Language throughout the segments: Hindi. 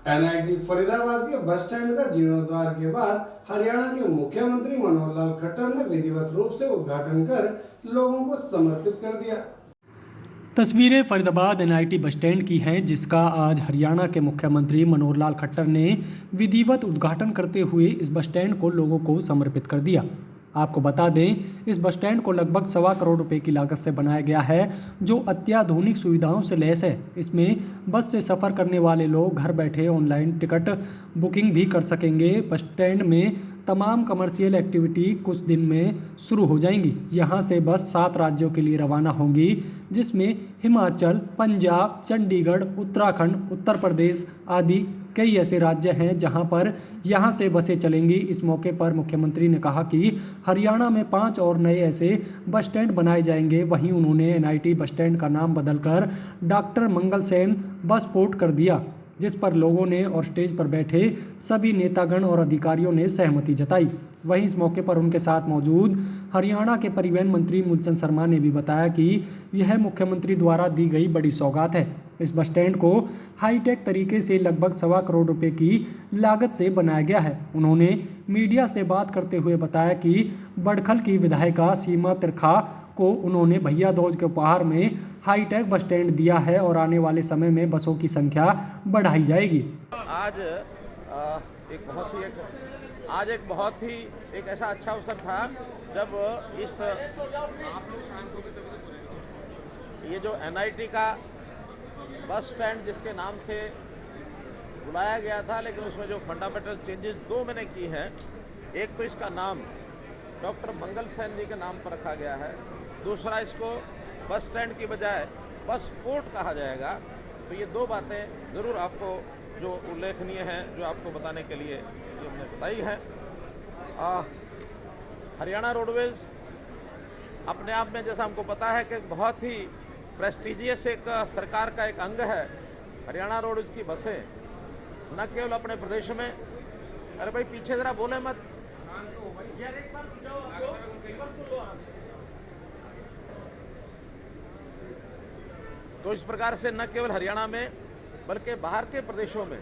एनआईटी फरीदाबाद के बस स्टैंड का जीर्णोद्धार के बाद हरियाणा के मुख्यमंत्री मनोहर लाल खट्टर ने विधिवत रूप से उद्घाटन कर लोगों को समर्पित कर दिया। तस्वीरें फरीदाबाद एनआईटी बस स्टैंड की हैं, जिसका आज हरियाणा के मुख्यमंत्री मनोहर लाल खट्टर ने विधिवत उद्घाटन करते हुए इस बस स्टैंड को लोगों को समर्पित कर दिया। आपको बता दें, इस बस स्टैंड को लगभग 1.25 करोड़ रुपए की लागत से बनाया गया है, जो अत्याधुनिक सुविधाओं से लैस है। इसमें बस से सफ़र करने वाले लोग घर बैठे ऑनलाइन टिकट बुकिंग भी कर सकेंगे। बस स्टैंड में तमाम कमर्शियल एक्टिविटी कुछ दिन में शुरू हो जाएंगी। यहां से बस 7 राज्यों के लिए रवाना होंगी, जिसमें हिमाचल, पंजाब, चंडीगढ़, उत्तराखंड, उत्तर प्रदेश आदि कई ऐसे राज्य हैं जहां पर यहां से बसें चलेंगी। इस मौके पर मुख्यमंत्री ने कहा कि हरियाणा में 5 और नए ऐसे बस स्टैंड बनाए जाएंगे। वहीं उन्होंने एनआईटी बस स्टैंड का नाम बदलकर डॉक्टर मंगल सेन बस पोर्ट कर दिया, जिस पर लोगों ने और स्टेज पर बैठे सभी नेतागण और अधिकारियों ने सहमति जताई। वहीं इस मौके पर उनके साथ मौजूद हरियाणा के परिवहन मंत्री मूलचंद शर्मा ने भी बताया कि यह मुख्यमंत्री द्वारा दी गई बड़ी सौगात है। इस बस स्टैंड को हाईटेक तरीके से लगभग 1.25 करोड़ रुपए की लागत से बनाया गया है। उन्होंने मीडिया से बात करते हुए बताया कि बड़खल की विधायिका सीमा त्रिखा को उन्होंने भैया दूज के उपहार में हाईटेक बस स्टैंड दिया है और आने वाले समय में बसों की संख्या बढ़ाई जाएगी। आज एक बहुत ही एक ऐसा अच्छा अवसर था जब ये जो एनआईटी का बस स्टैंड जिसके नाम से बुलाया गया था, लेकिन उसमें जो फंडामेंटल चेंजेस 2 मैंने की हैं। एक तो इसका नाम डॉक्टर मंगल सेन जी के नाम पर रखा गया है, दूसरा इसको बस स्टैंड की बजाय बस पोर्ट कहा जाएगा। तो ये 2 बातें ज़रूर आपको जो उल्लेखनीय हैं, जो आपको बताने के लिए ये हमने बताई है। हरियाणा रोडवेज अपने आप में, जैसा हमको पता है, कि बहुत ही प्रेस्टिजियस एक सरकार का एक अंग है। हरियाणा रोडवेज की बसें न केवल अपने प्रदेश में, अरे भाई पीछे ज़रा बोले मत, तो इस प्रकार से न केवल हरियाणा में बल्कि बाहर के प्रदेशों में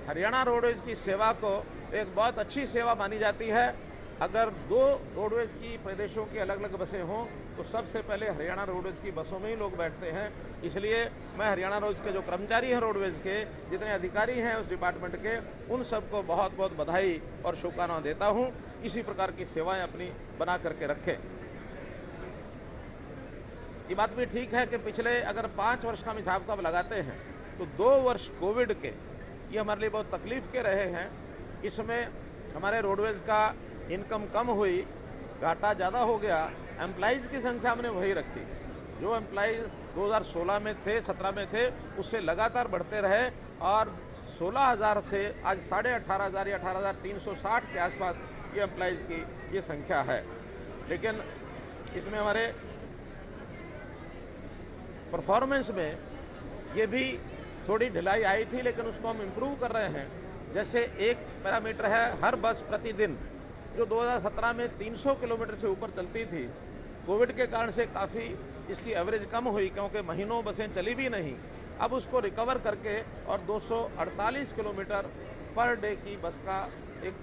हरियाणा रोडवेज की सेवा को एक बहुत अच्छी सेवा मानी जाती है। अगर 2 रोडवेज की प्रदेशों की अलग अलग बसें हों तो सबसे पहले हरियाणा रोडवेज की बसों में ही लोग बैठते हैं। इसलिए मैं हरियाणा रोडवेज के जो कर्मचारी हैं, रोडवेज के जितने अधिकारी हैं उस डिपार्टमेंट के, उन सबको बहुत बहुत बधाई और शुभकामनाएं देता हूं। इसी प्रकार की सेवाएं अपनी बना करके रखें। ये बात भी ठीक है कि पिछले अगर 5 वर्ष का हम हिसाब किताब लगाते हैं तो 2 वर्ष कोविड के ये हमारे लिए बहुत तकलीफ के रहे हैं। इसमें हमारे रोडवेज का इनकम कम हुई, घाटा ज़्यादा हो गया। एम्प्लॉइज़ की संख्या हमने वही रखी, जो एम्प्लॉइज़ 2016 में थे, 17 में थे, उससे लगातार बढ़ते रहे और 16,000 से आज 18,500 या 18,360 के आसपास ये एम्प्लॉइज़ की ये संख्या है। लेकिन इसमें हमारे परफॉर्मेंस में ये भी थोड़ी ढिलाई आई थी, लेकिन उसको हम इम्प्रूव कर रहे हैं। जैसे एक पैरामीटर है, हर बस प्रतिदिन जो 2017 में 300 किलोमीटर से ऊपर चलती थी, कोविड के कारण से काफ़ी इसकी एवरेज कम हुई, क्योंकि महीनों बसें चली भी नहीं। अब उसको रिकवर करके और 248 किलोमीटर पर डे की बस का एक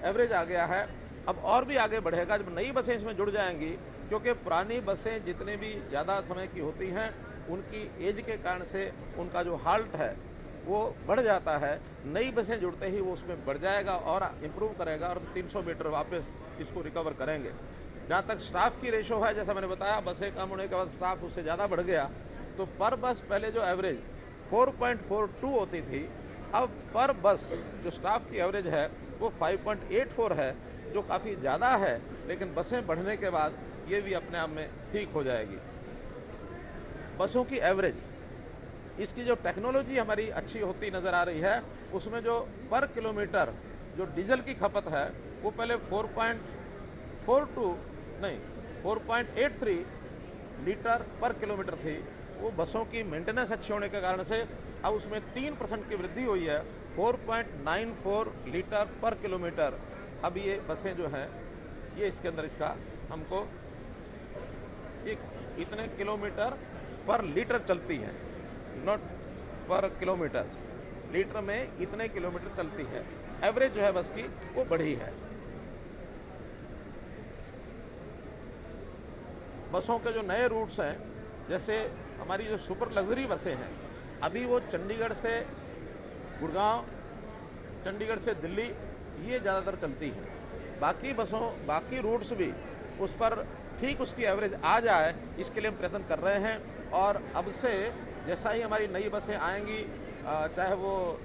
एवरेज आ गया है। अब और भी आगे बढ़ेगा जब नई बसें इसमें जुड़ जाएंगी, क्योंकि पुरानी बसें जितने भी ज़्यादा समय की होती हैं उनकी एज के कारण से उनका जो हाल्ट है वो बढ़ जाता है। नई बसें जुड़ते ही वो उसमें बढ़ जाएगा और इम्प्रूव करेगा और 300 मीटर वापस इसको रिकवर करेंगे। जहाँ तक स्टाफ की रेशो है, जैसा मैंने बताया, बसें कम होने के बाद स्टाफ उससे ज़्यादा बढ़ गया। तो पर बस पहले जो एवरेज 4.42 होती थी, अब पर बस जो स्टाफ की एवरेज है वो 5.84 है, जो काफ़ी ज़्यादा है। लेकिन बसें बढ़ने के बाद ये भी अपने आप में ठीक हो जाएगी। बसों की एवरेज, इसकी जो टेक्नोलॉजी हमारी अच्छी होती नज़र आ रही है, उसमें जो पर किलोमीटर जो डीजल की खपत है वो पहले 4.83 लीटर पर किलोमीटर थी। वो बसों की मेंटेनेंस अच्छी होने के कारण से अब उसमें 3% की वृद्धि हुई है, 4.94 लीटर पर किलोमीटर। अब ये बसें जो हैं ये इसके अंदर इसका हमको इतने किलोमीटर पर लीटर चलती हैं, नॉट पर किलोमीटर। लीटर में इतने किलोमीटर चलती है। एवरेज जो है बस की वो बढ़ी है। बसों के जो नए रूट्स हैं, जैसे हमारी जो सुपर लग्जरी बसें हैं, अभी वो चंडीगढ़ से गुड़गांव, चंडीगढ़ से दिल्ली, ये ज़्यादातर चलती हैं। बाकी रूट्स भी उस पर ठीक उसकी एवरेज आ जाए, इसके लिए हम प्रयत्न कर रहे हैं। और अब से जैसा ही हमारी नई बसें आएंगी, चाहे वो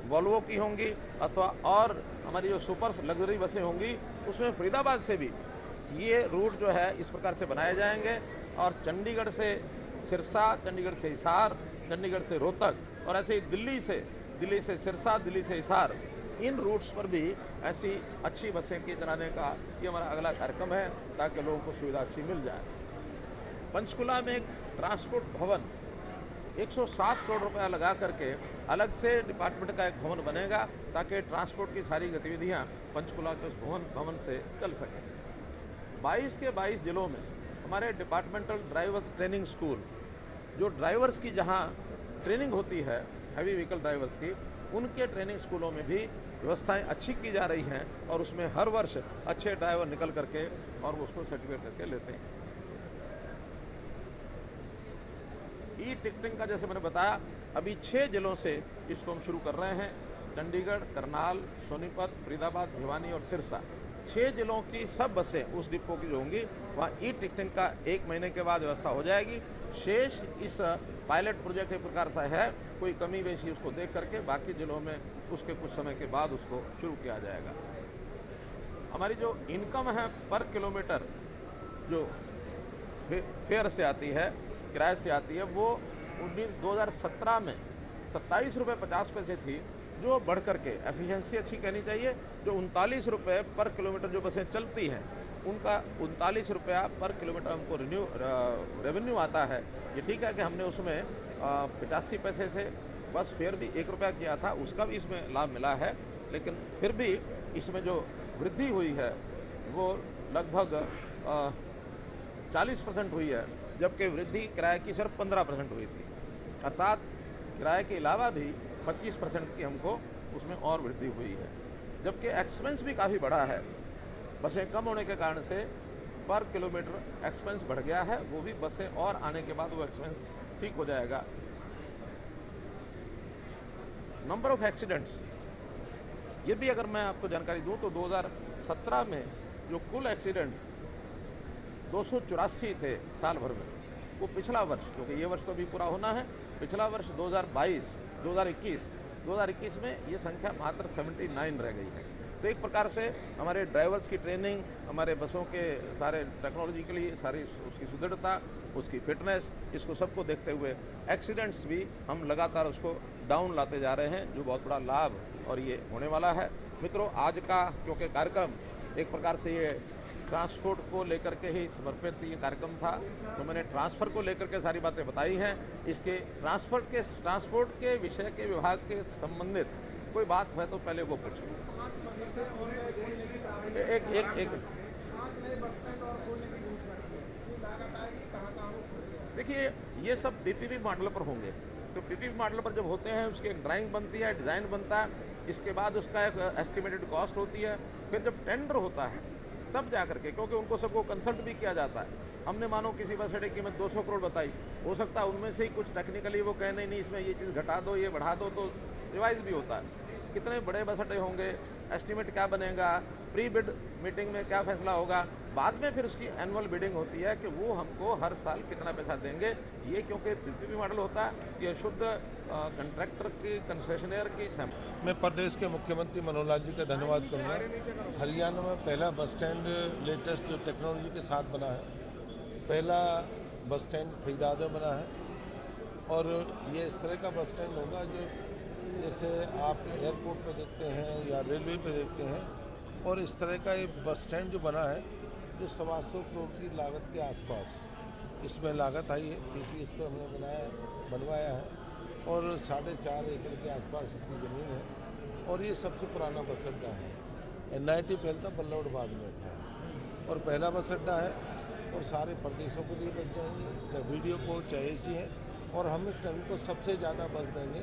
वॉल्वो की होंगी अथवा और हमारी जो सुपर लग्जरी बसें होंगी, उसमें फरीदाबाद से भी ये रूट जो है इस प्रकार से बनाए जाएंगे। और चंडीगढ़ से सिरसा, चंडीगढ़ से हिसार, चंडीगढ़ से रोहतक और ऐसे ही दिल्ली से सिरसा, दिल्ली से हिसार, इन रूट्स पर भी ऐसी अच्छी बसें की चलाने का ये हमारा अगला कार्यक्रम है, ताकि लोगों को सुविधा अच्छी मिल जाए। पंचकुला में एक ट्रांसपोर्ट भवन 107 करोड़ रुपया लगा करके अलग से डिपार्टमेंट का एक भवन बनेगा, ताकि ट्रांसपोर्ट की सारी गतिविधियां पंचकुला के उस भवन से चल सकें। 22 के 22 जिलों में हमारे डिपार्टमेंटल ड्राइवर्स ट्रेनिंग स्कूल, जो ड्राइवर्स की जहां ट्रेनिंग होती है, हैवी व्हीकल ड्राइवर्स की, उनके ट्रेनिंग स्कूलों में भी व्यवस्थाएं अच्छी की जा रही हैं और उसमें हर वर्ष अच्छे ड्राइवर निकल करके और उसको सर्टिफिकेट करके लेते हैं। ई टिकटिंग का जैसे मैंने बताया, अभी 6 जिलों से इसको हम शुरू कर रहे हैं। चंडीगढ़, करनाल, सोनीपत, फरीदाबाद, भिवानी और सिरसा, 6 जिलों की सब बसें उस डिपो की जो होंगी, वहाँ ई टिकटिंग का 1 महीने के बाद व्यवस्था हो जाएगी। शेष इस पायलट प्रोजेक्ट एक प्रकार सा है, कोई कमी बेशी उसको देख करके बाकी जिलों में उसके कुछ समय के बाद उसको शुरू किया जाएगा। हमारी जो इनकम है पर किलोमीटर जो फेयर से आती है, किराए से आती है, वो 2017 में 27 रुपये 50 पैसे थी, जो बढ़ करके एफिशिएंसी अच्छी कहनी चाहिए, जो 39 रुपये पर किलोमीटर जो बसें चलती हैं उनका 39 रुपया पर किलोमीटर हमको रेवेन्यू आता है। ये ठीक है कि हमने उसमें 85 पैसे से बस फेयर भी 1 रुपया किया था, उसका भी इसमें लाभ मिला है, लेकिन फिर भी इसमें जो वृद्धि हुई है वो लगभग 40% हुई है, जबकि वृद्धि किराए की सिर्फ 15% हुई थी। अर्थात किराए के अलावा भी 25% की हमको उसमें और वृद्धि हुई है, जबकि एक्सपेंस भी काफ़ी बढ़ा है। बसें कम होने के कारण से पर किलोमीटर एक्सपेंस बढ़ गया है, वो भी बसें और आने के बाद वो एक्सपेंस ठीक हो जाएगा। नंबर ऑफ एक्सीडेंट्स, ये भी अगर मैं आपको जानकारी दूं तो 2017 में जो कुल एक्सीडेंट 284 थे साल भर में, वो पिछला वर्ष, क्योंकि ये वर्ष तो अभी पूरा होना है, पिछला वर्ष 2021 में ये संख्या मात्र 79 रह गई है। तो एक प्रकार से हमारे ड्राइवर्स की ट्रेनिंग, हमारे बसों के सारे टेक्नोलॉजी के लिए सारी उसकी सुदृढ़ता, उसकी फिटनेस, इसको सबको देखते हुए एक्सीडेंट्स भी हम लगातार उसको डाउन लाते जा रहे हैं, जो बहुत बड़ा लाभ और ये होने वाला है। मित्रों, आज का क्योंकि कार्यक्रम एक प्रकार से ये ट्रांसपोर्ट को लेकर के ही समर्पित ये कार्यक्रम था, तो मैंने ट्रांसफ़र को लेकर के सारी बातें बताई हैं। इसके ट्रांसपोर्ट के विषय के विभाग के संबंधित कोई बात है तो पहले वो पूछें। देखिए, ये सब पीपीपी मॉडल पर होंगे, तो पीपीपी मॉडल पर जब होते हैं उसकी एक ड्राइंग बनती है, डिज़ाइन बनता है, इसके बाद उसका एक एस्टिमेटेड कॉस्ट होती है, फिर जब टेंडर होता है तब जा करके, क्योंकि उनको सबको कंसल्ट भी किया जाता है। हमने मानो किसी बस अड्डे की कीमत 200 करोड़ बताई, हो सकता है उनमें से ही कुछ टेक्निकली वो कहे नहीं इसमें ये चीज़ घटा दो, ये बढ़ा दो, तो रिवाइज भी होता है। कितने बड़े बस अड्डे होंगे, एस्टिमेट क्या बनेगा, प्री बिड मीटिंग में क्या फैसला होगा, बाद में फिर उसकी एनुअल बिडिंग होती है कि वो हमको हर साल कितना पैसा देंगे। ये क्योंकि पीपीपी मॉडल होता है, ये शुद्ध कंट्रैक्टर की, कंसेशनर की मैं प्रदेश के मुख्यमंत्री मनोहर लाल जी का धन्यवाद करूँगा। हरियाणा में पहला बस स्टैंड लेटेस्ट जो टेक्नोलॉजी के साथ बना है, पहला बस स्टैंड फरीदाबाद में बना है, और ये इस तरह का बस स्टैंड होगा जो जैसे आप एयरपोर्ट पे देखते हैं या रेलवे पे देखते हैं, और इस तरह का ये बस स्टैंड जो बना है जो 125 करोड़ की लागत के आसपास इसमें लागत आई है, क्योंकि इस पर हमने बनवाया है, और 4.5 एकड़ के आसपास इसकी ज़मीन है, और ये सबसे पुराना बस अड्डा है। NIT पहले था, बल्लौड़बाग में था, और पहला बस अड्डा है, और सारे प्रदेशों के लिए बस जाएंगे, चाहे वीडियो को चाहे AC है, और हम इस टाइम को सबसे ज़्यादा बस देंगे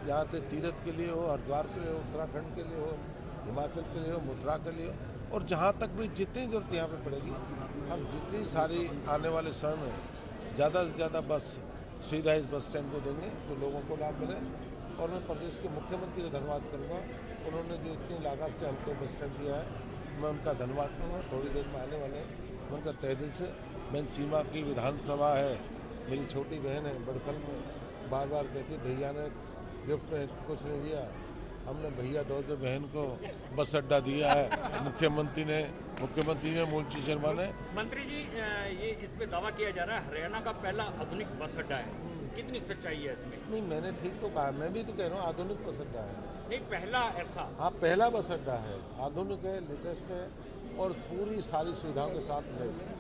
यहाँ से तीर्थ के लिए हो, हरिद्वार के लिए हो, उत्तराखंड के लिए हो, हिमाचल के लिए हो, मथुरा के लिए हो, और जहाँ तक भी जितनी जरूरत यहाँ पे पड़ेगी हम जितनी सारी आने वाले समय में ज़्यादा से ज़्यादा बस सुविधा इस बस स्टैंड को देंगे तो लोगों को लाभ मिले। और मैं प्रदेश के मुख्यमंत्री का धन्यवाद करूँगा, उन्होंने जो इतनी लागत से हमको बस स्टैंड दिया है, मैं उनका धन्यवाद करूँगा। थोड़ी देर में आने वाले मैं उनका तहे दिल से, मैं सीमा की विधानसभा है, मेरी छोटी बहन है बड़खल में, बार बार कहती भैया ने गिफ्ट में कुछ नहीं दिया, हमने भैया दौर से बहन को बस अड्डा दिया है मुख्यमंत्री ने मूलची शर्मा ने। मंत्री जी, ये इस पे दावा किया जा रहा है हरियाणा का पहला आधुनिक बस अड्डा है, कितनी सच्चाई है इसमें? नहीं, मैंने ठीक तो कहा, मैं भी तो कह रहा हूँ आधुनिक बस अड्डा है। नहीं, पहला ऐसा। हाँ, पहला बस अड्डा है, आधुनिक है, लेटेस्ट है और पूरी सारी सुविधाओं के साथ लैस है।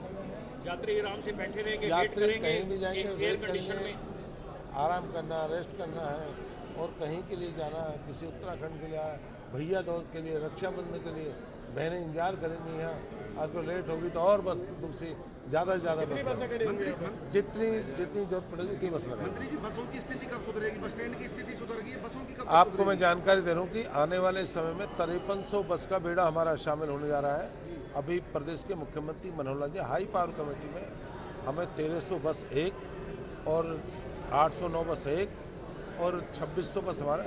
यात्री आराम से बैठे रहेंगे, वेट यात्री करेंगे, कहीं भी जाएंगे, एयर वेट कंडीशन करेंगे, में आराम करना, रेस्ट करना है, और कहीं के लिए जाना है, किसी उत्तराखंड के लिए, भैया दोस्त के लिए, रक्षाबंधन के लिए, बहनें इंतजार करेंगी यहाँ। आज को लेट होगी तो और बस दूसरी ज़्यादा से ज़्यादा जितनी जरूरत पड़ेगी उतनी बस लगाएंगे। मंत्री जी, बसों की स्थिति कब सुधरेगी? बस स्टैंड की स्थिति सुधरेगी, बसों की कब आपको मैं जानकारी दे रहा हूँ कि आने वाले समय में 5300 बस का बेड़ा हमारा शामिल होने जा रहा है। अभी प्रदेश के मुख्यमंत्री Manohar Lal ji high power committee में हमें 1300 बस एक और 809 बस एक और 2600 बस हमारा,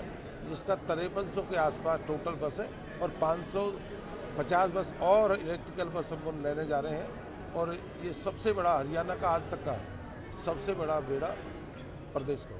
जिसका 5300 के आसपास टोटल बस है, और 550 बस और इलेक्ट्रिकल बस हम लेने जा रहे हैं। और ये सबसे बड़ा हरियाणा का आज तक का सबसे बड़ा बेड़ा प्रदेश का।